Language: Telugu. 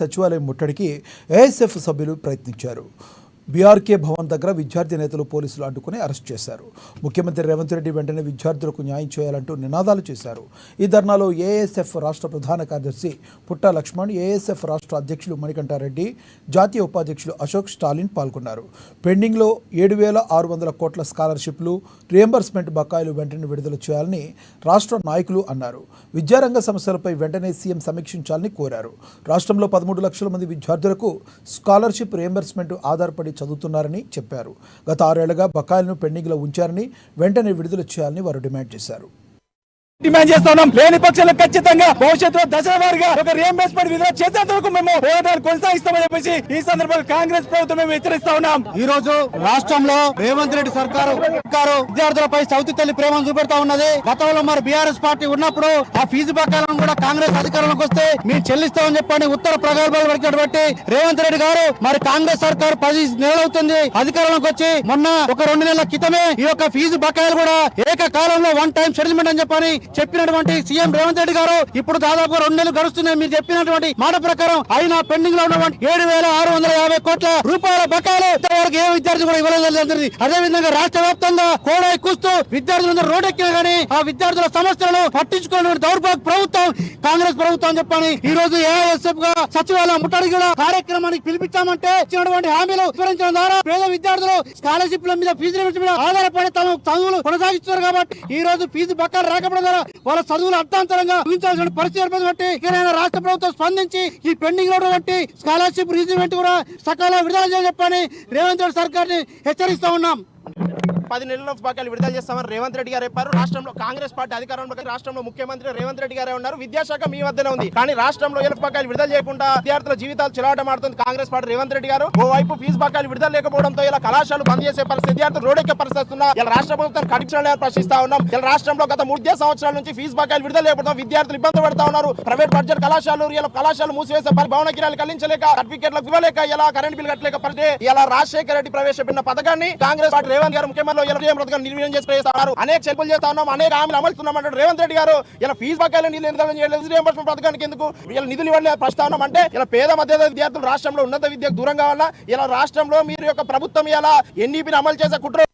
సచివాలయం ముట్టడికి ఏఎస్ఎఫ్ సభ్యులు ప్రయత్నించారు. బీఆర్కే భవన్ దగ్గర విద్యార్థి నేతలు పోలీసులు అడ్డుకుని అరెస్ట్ చేశారు. ముఖ్యమంత్రి రేవంత్ రెడ్డి వెంటనే విద్యార్థులకు న్యాయం చేయాలంటూ నినాదాలు చేశారు. ఈ ధర్నాలో ఏఎస్ఎఫ్ రాష్ట్ర ప్రధాన కార్యదర్శి పుట్ట లక్ష్మణ్, ఏఎస్ఎఫ్ రాష్ట్ర అధ్యక్షులు మణికంఠారెడ్డి, జాతీయ ఉపాధ్యక్షులు అశోక్ స్టాలిన్ పాల్గొన్నారు. పెండింగ్లో 7,600 కోట్ల స్కాలర్షిప్లు, రియంబర్స్మెంట్ బకాయిలు వెంటనే విడుదల చేయాలని రాష్ట్ర నాయకులు అన్నారు. విద్యారంగ సమస్యలపై వెంటనే సీఎం సమీక్షించాలని కోరారు. రాష్ట్రంలో 13 లక్షల మంది విద్యార్థులకు స్కాలర్షిప్, రియంబర్స్మెంట్ ఆధారపడి చదువుతున్నారని చెప్పారు. గత 6 ఏళ్లుగా బకాయిలను పెండింగ్లో ఉంచారని వెంటనే విడుదల చేయాలని వారు డిమాండ్ చేశారు. డిమాండ్ చేస్తా ఉన్నాం. లేని పక్షాలు ఖచ్చితంగా భవిష్యత్తులో దశల వారీగా ఒక రియంబర్స్మెంట్ విడుదల చేసేంత వరకు మేము పోరాటాలు కొనసాగిస్తామని చెప్పేసి ఈ సందర్భంగా కాంగ్రెస్ ప్రభుత్వం మేము హెచ్చరిస్తా ఉన్నాం. ఈ రోజు రాష్ట్రంలో రేవంత్ రెడ్డి సర్కారు విద్యార్థులపై సౌతి తల్లి ప్రేమను చూపెడతా ఉన్నది. గతంలో మరి బీఆర్ఎస్ పార్టీ ఉన్నప్పుడు ఆ ఫీజు బకాయిలను కూడా కాంగ్రెస్ అధికారంలోకి వస్తే మేము చెల్లిస్తామని చెప్పని ఉత్తర ప్రగల్భాలు పలికినటువంటి రేవంత్ రెడ్డి గారు మరి కాంగ్రెస్ సర్కారు 10 నెలలు అవుతుంది అధికారంలోకి వచ్చి, మొన్న ఒక 2 నెలల క్రితమే ఈ యొక్క ఫీజు బకాయిలు కూడా ఏకకాలంలో వన్ టైం సెటిల్మెంట్ అని చెప్పని చెప్పినటువంటి సీఎం రేవంత్ రెడ్డి గారు ఇప్పుడు దాదాపుగా 2 నెలలు గడుస్తున్నాయి. మీరు చెప్పినటువంటి మాట ప్రకారం అయినా పెండింగ్ లో ఉన్నటువంటి 7,650 కోట్ల రూపాయల బకాయిలు ఇంతవరకు ఏ విద్యార్థి కూడా ఇవ్వలేదు. అదే విధంగా రాష్ట్ర వ్యాప్తంగా కోడై కూస్తూ విద్యార్థులందరూ రోడ్డెక్కినా గానీ ఆ విద్యార్థుల సమస్యలను పట్టించుకునే దౌర్భాగ్య ప్రభుత్వం కాంగ్రెస్ ప్రభుత్వం చెప్పని ఈ రోజు ఏఐఎస్ఎఫ్ గా సచివాలయం ముట్టడి కార్యక్రమానికి పిలిపించామంటే ఇచ్చినటువంటి హామీలు వివరించడం ద్వారా పేద విద్యార్థులు స్కాలర్షిప్ల మీద, ఫీజు మీద ఆధారపడి తమ చదువులు కొనసాగిస్తున్నారు. కాబట్టి ఈ రోజు ఫీజు బకాయిలు రాకపోవడం ద్వారా వాళ్ళ చదువులు అర్థాంతరంగా ఊహించాల్సిన పరిస్థితి ఏర్పడి ఇకనైనా రాష్ట్ర ప్రభుత్వం స్పందించి ఈ పెండింగ్ లో ఉన్నటువంటి స్కాలర్షిప్, రిజిమెంట్ కూడా సకాలంలో విడుదల చేయాలని చెప్పని రేవంత్ రెడ్డి సర్కార్ని హెచ్చరిస్తా ఉన్నాం. 10 నెలల బకాయిలు విడుదల చేస్తామని రేవంత్ రెడ్డి గారు చెప్పారు. రాష్ట్రంలో కాంగ్రెస్ పార్టీ అధికారంలో, రాష్ట్రంలో ముఖ్యమంత్రి రేవంత్ రెడ్డి గారే ఉన్నారు. విద్యాశాఖ మీ వద్దనే ఉంది. కానీ రాష్ట్రంలో ఎల్ఎఫ్ బకాయిలు విడుదల చేయకుండా విద్యార్థుల జీవితాలు చిలవాటమాడుతుంది కాంగ్రెస్ పార్టీ రేవంత్ రెడ్డి గారు. ఓవైపు ఫీజు బకాయిలు విడుదల లేకపోవడంతో ఇలా కళాశాలలు బంద్ చేసే పరిస్థితి, విద్యార్థులు రోడ్డెక్కే పరిస్థితి వస్తున్నా ఇలా రాష్ట్ర ప్రభుత్వం కఠినంగా ప్రశ్నిస్తా ఉన్నాం. ఇలా రాష్ట్రంలో గత 3 సంవత్సరాల నుంచి ఫీజు బకాయిలు విడుదల లేకపోవడం విద్యార్థులు ఇబ్బంది పడతా ఉన్నారు. ప్రైవేట్ బడ్జెట్ కళాశాలలు ఇలా కళాశాలలు మూసివేసే భవన కిరాయిలు కల్లించలేక, సర్టిఫికెట్లకు ఇవ్వలేక, ఇలా కరెంట్ బిల్ కట్టలేక పరిస్థితి ఇలా రాజశేఖర రెడ్డి ప్రవేశపెట్టిన పథకాన్ని కాంగ్రెస్ పార్టీ రేవంత్ గారు ముఖ్యమంత్రి అనేక చెల్పులు చేస్తా ఉన్నాం, అనేక హామీలు అమలుస్తున్నామంటే రేవంత్ రెడ్డి గారు ఇలా ఫీజు బకాయిలు రియంబర్స్మెంట్ పథకానికి ఎందుకు ఇలా నిధులు ఇవ్వలేదు ప్రస్తావన అంటే ఇలా పేద మధ్య విద్యార్థులు రాష్ట్రంలో ఉన్నత విద్యకు దూరం కావాలా. ఇలా రాష్ట్రంలో మీరు యొక్క ప్రభుత్వం ఇలా ఎన్ఈపీని అమలు చేసే కుట్ర